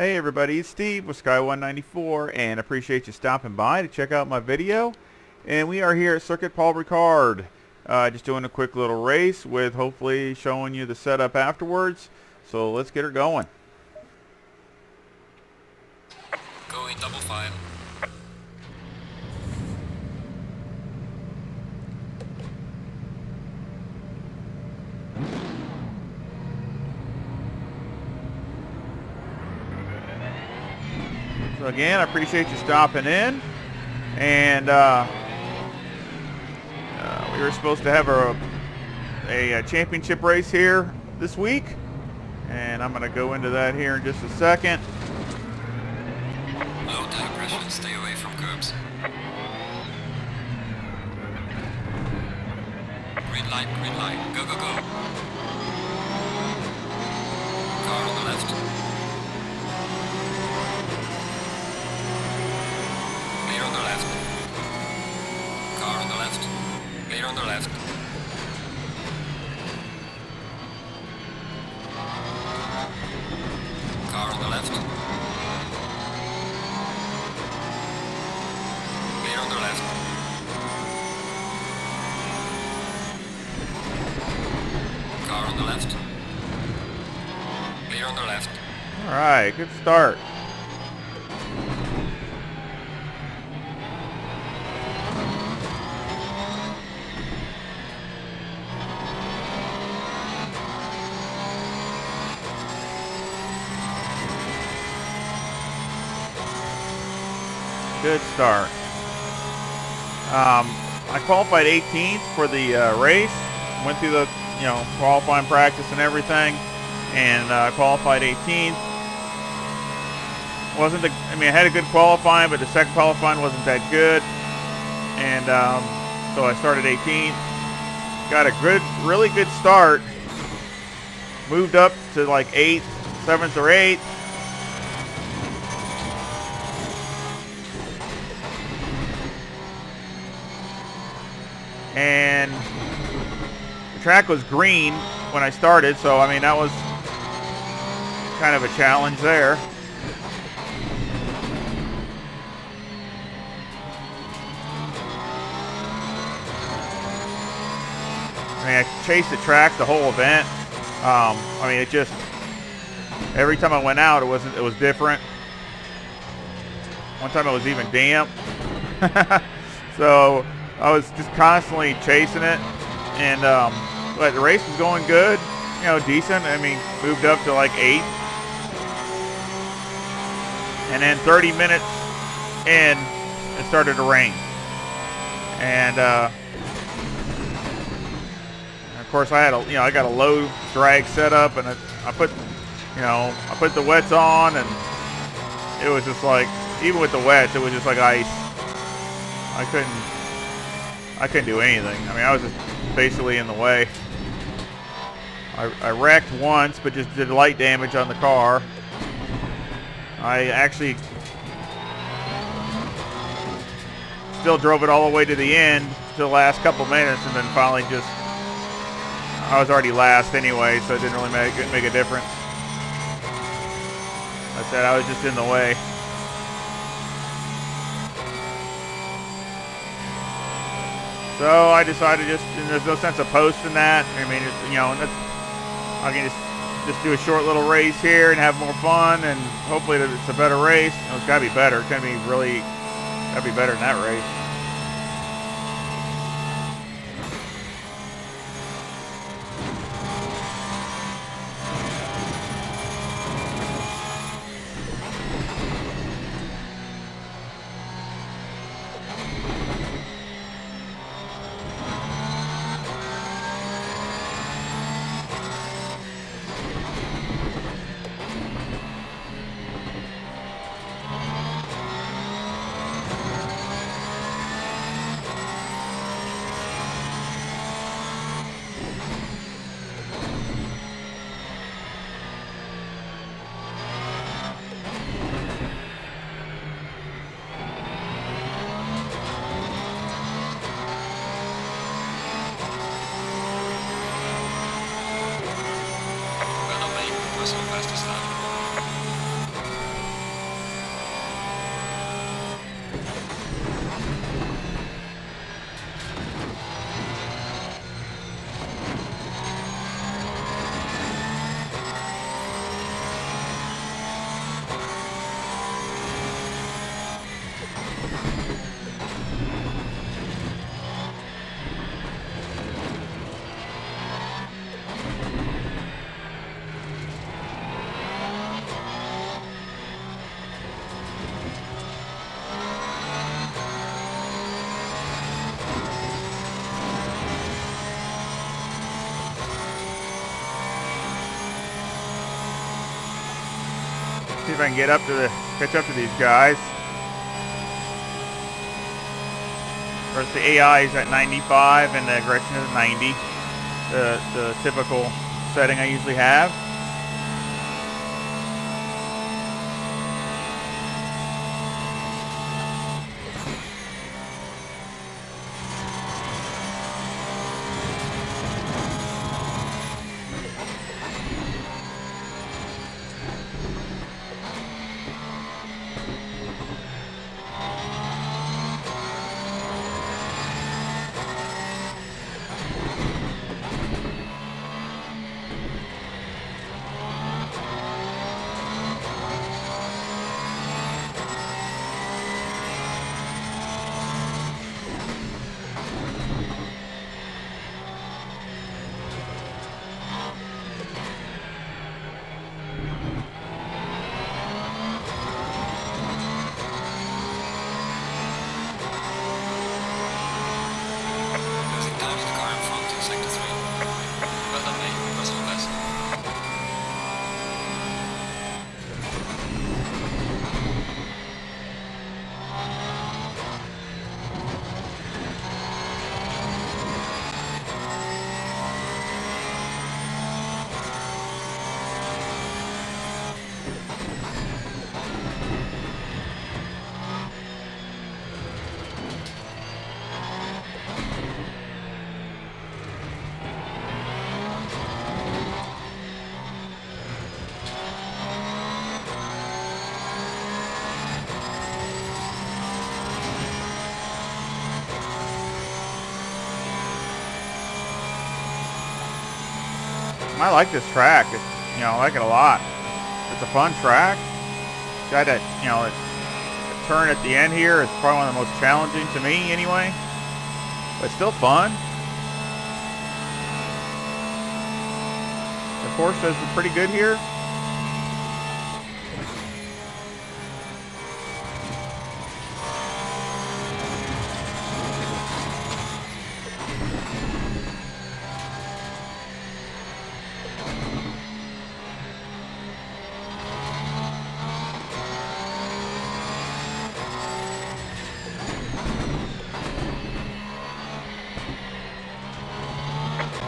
Hey everybody, it's Steve with Sky194 and appreciate you stopping by to check out my video. And we are here at Circuit Paul Ricard, just doing a quick little race with hopefully showing you the setup afterwards. So let's get her going. Going double file. So again, I appreciate you stopping in. And we were supposed to have a championship race here this week. And I'm going to go into that here in just a second. Low tire pressure, stay away from curbs. Green light, go, go, go. Car on the left. Clear on the left. Car on the left. Clear on the left. Car on the left. Clear on the left. Car on the left. Clear on the left. All right, good start. Good start. I qualified 18th for the race. Went through the qualifying practice and everything, and qualified 18th. I had a good qualifying, but the second qualifying wasn't that good, and so I started 18th. Got a really good start. Moved up to like 8th, 7th, or 8th. And the track was green when I started, so I mean that was kind of a challenge there. I mean, I chased the track the whole event. I mean, it just every time I went out, it was different. One time it was even damp, so I was just constantly chasing it, and but the race was going good, decent. I mean, moved up to like 8th, and then 30 minutes in, it started to rain, and of course I had I got a low drag setup, and I put the wets on, and it was just like, even with the wets, it was just like ice. I couldn't do anything. I mean, I was just basically in the way. I wrecked once, but just did light damage on the car. I actually still drove it all the way to the end, to the last couple minutes, and then finally I was already last anyway, so it didn't really make a difference. I said I was just in the way. So I decided there's no sense of posting that. I mean, I can just do a short little race here and have more fun, and hopefully it's a better race. It's got to be better. It's got to be better than that race. Personal fastest lap. See if I can get up to catch up to these guys. Of course, the AI is at 95 and the aggression is 90. The typical setting I usually have. Losing time to the car in front in sector 3. Well done, mate. Personal best. I like this track. I like it a lot. It's a fun track. Got that, that turn at the end here is probably one of the most challenging to me anyway. But it's still fun. The Corsa is pretty good here.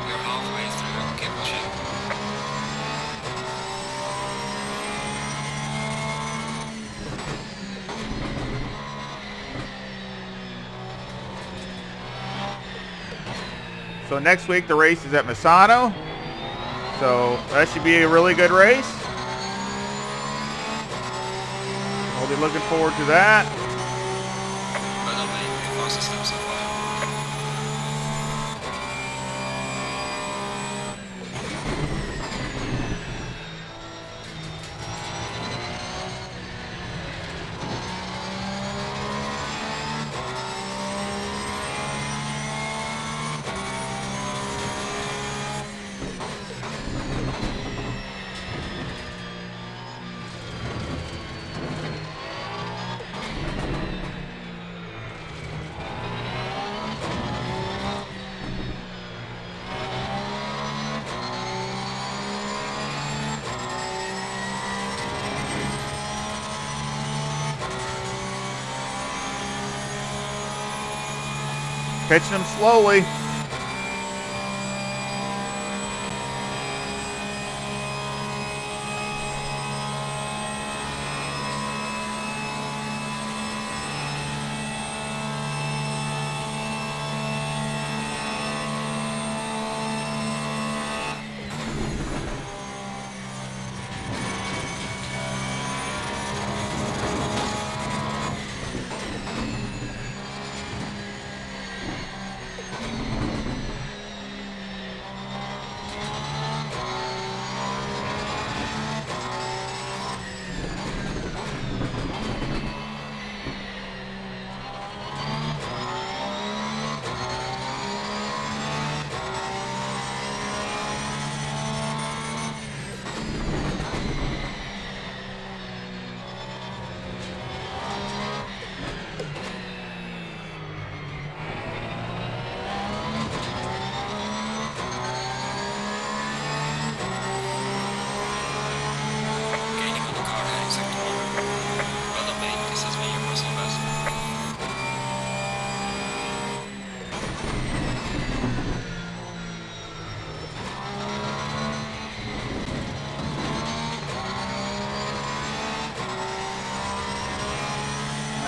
We're halfway through. Keep pushing. So next week the race is at Misano. So that should be a really good race. I'll be looking forward to that. Well done, mate. The fastest step so far. Pitching them slowly.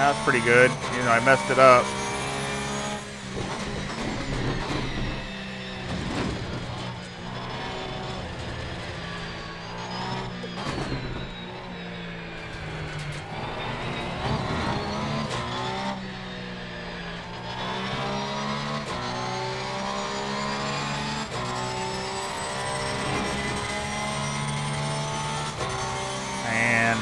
That's pretty good. You know, I messed it up. And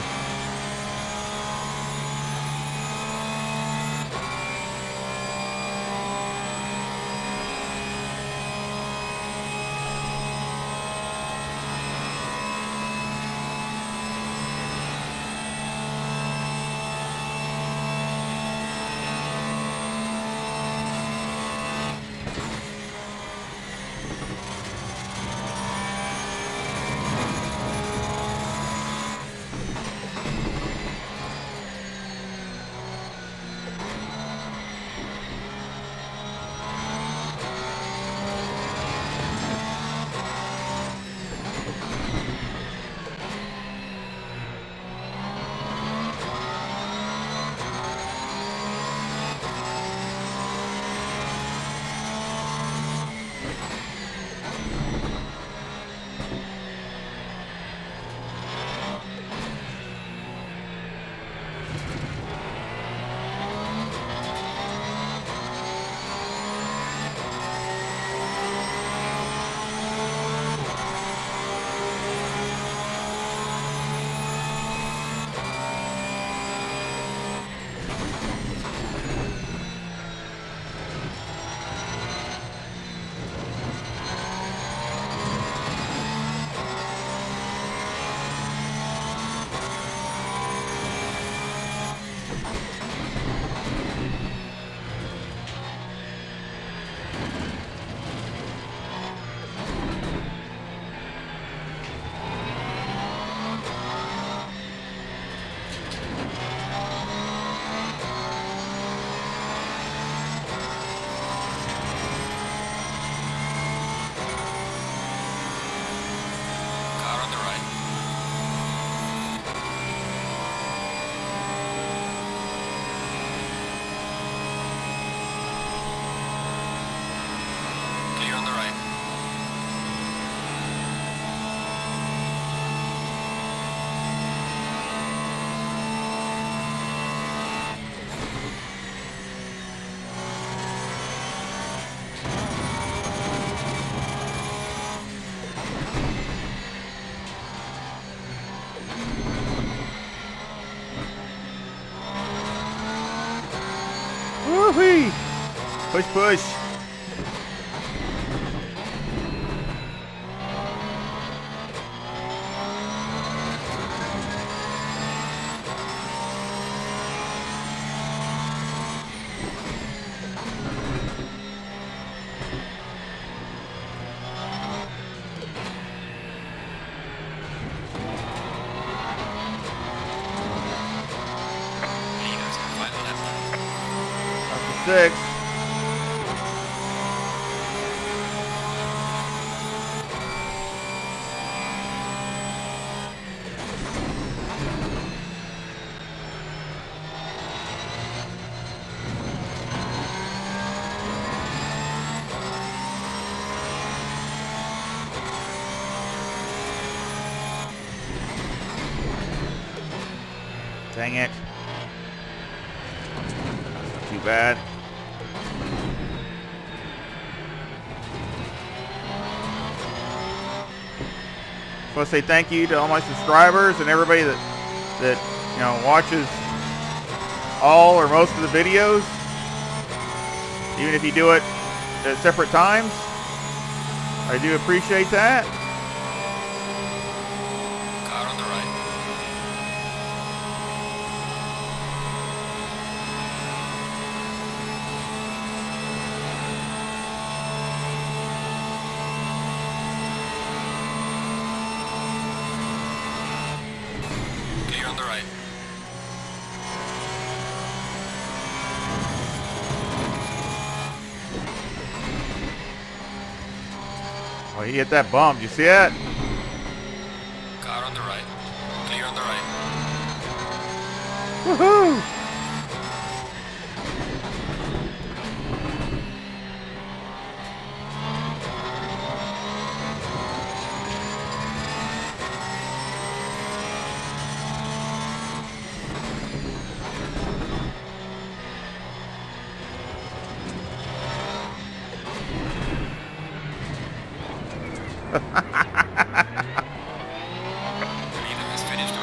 Car on the right. Clear on the right. woohoo! Push, push. Leaders, final lap. Up to 6. Dang it. That's not too bad. I want to say thank you to all my subscribers and everybody that you know watches all or most of the videos, even if you do it at separate times. I do appreciate that. Car on the right. Clear on the right. Oh, he hit that bump. You see that? Car on the right. Clear on the right. Woohoo!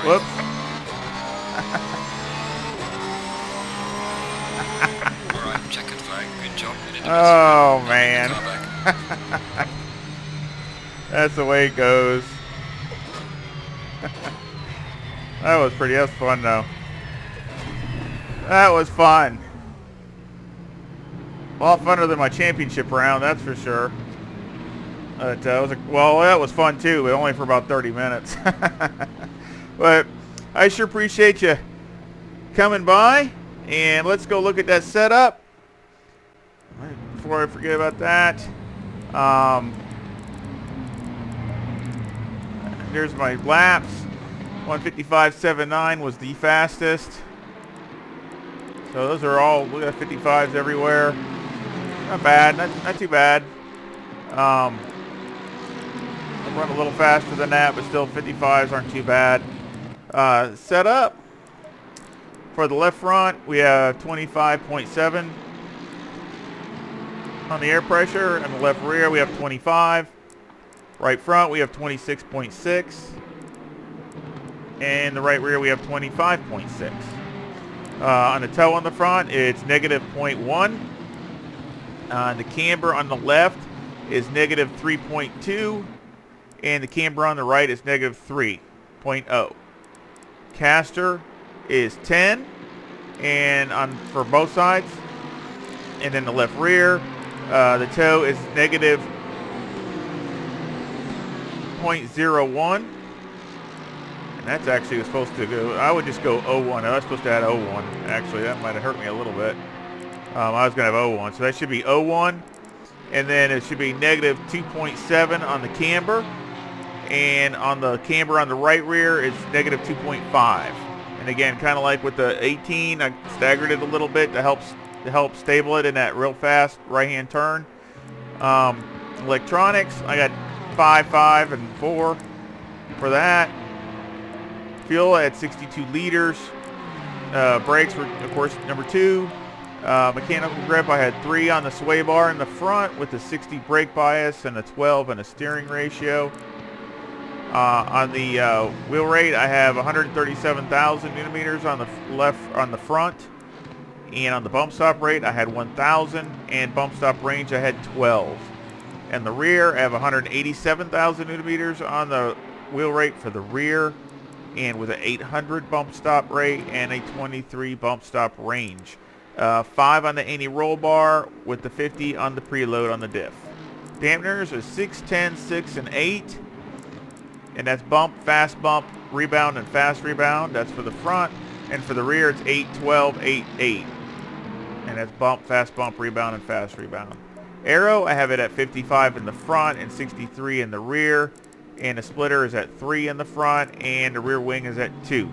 Whoops. Alright, checkered flag. Good job. You did the best. Oh, Now man. get the car back. That's the way it goes. That was fun though. That was fun. A lot funner than my championship round, that's for sure. But well, that was fun too, but only for about 30 minutes. But I sure appreciate you coming by, and let's go look at that setup. Before I forget about that, there's my laps. 155.79 was the fastest. So those are all, we got 55s everywhere. Not bad, not too bad. I run a little faster than that, but still 55s aren't too bad. Set up for the left front, we have 25.7 on the air pressure, and the left rear we have 25. Right front we have 26.6, and the right rear we have 25.6. On the toe on the front it's negative 0.1. The camber on the left is negative 3.2, and the camber on the right is negative 3.0. Caster is 10, and for both sides, and then the left rear, the toe is negative 0.01, and that's actually supposed to go, I would just go 0.1. I was supposed to add 0.1. Actually, that might have hurt me a little bit. I was going to have 0.1, so that should be 0.1, and then it should be negative 2.7 on the camber, and on the camber on the right rear it's negative 2.5. And again, kind of like with the 18, I staggered it a little bit to help stable it in that real fast right-hand turn. Electronics, I got 5, 5, and 4 for that. Fuel at 62 liters. Brakes were, of course, number 2. Mechanical grip, I had 3 on the sway bar in the front with a 60 brake bias and a 12 and a steering ratio. On the wheel rate, I have 137,000 newton meters on the front, and on the bump stop rate, I had 1,000, and bump stop range, I had 12. And the rear, I have 187,000 newton meters on the wheel rate for the rear, and with an 800 bump stop rate and a 23 bump stop range. 5 on the anti-roll bar with the 50 on the preload on the diff. Dampeners are 6, 10, 6, and 8. And that's bump, fast bump, rebound, and fast rebound. That's for the front. And for the rear, it's 8, 12, 8, 8. And that's bump, fast bump, rebound, and fast rebound. Aero, I have it at 55 in the front and 63 in the rear. And the splitter is at 3 in the front, and the rear wing is at 2.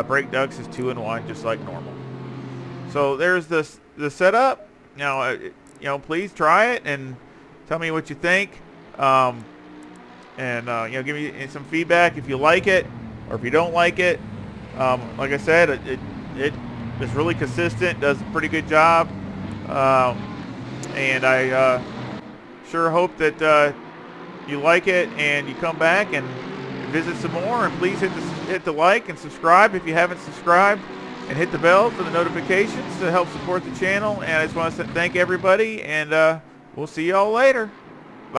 Brake ducts is 2 and 1, just like normal. So there's the setup. Please try it and tell me what you think. Give me some feedback if you like it or if you don't like it. Like I said, it is really consistent, does a pretty good job, and I sure hope that you like it and you come back and visit some more. And please hit the like and subscribe if you haven't subscribed, and hit the bell for the notifications to help support the channel. And I just want to thank everybody, and we'll see y'all later.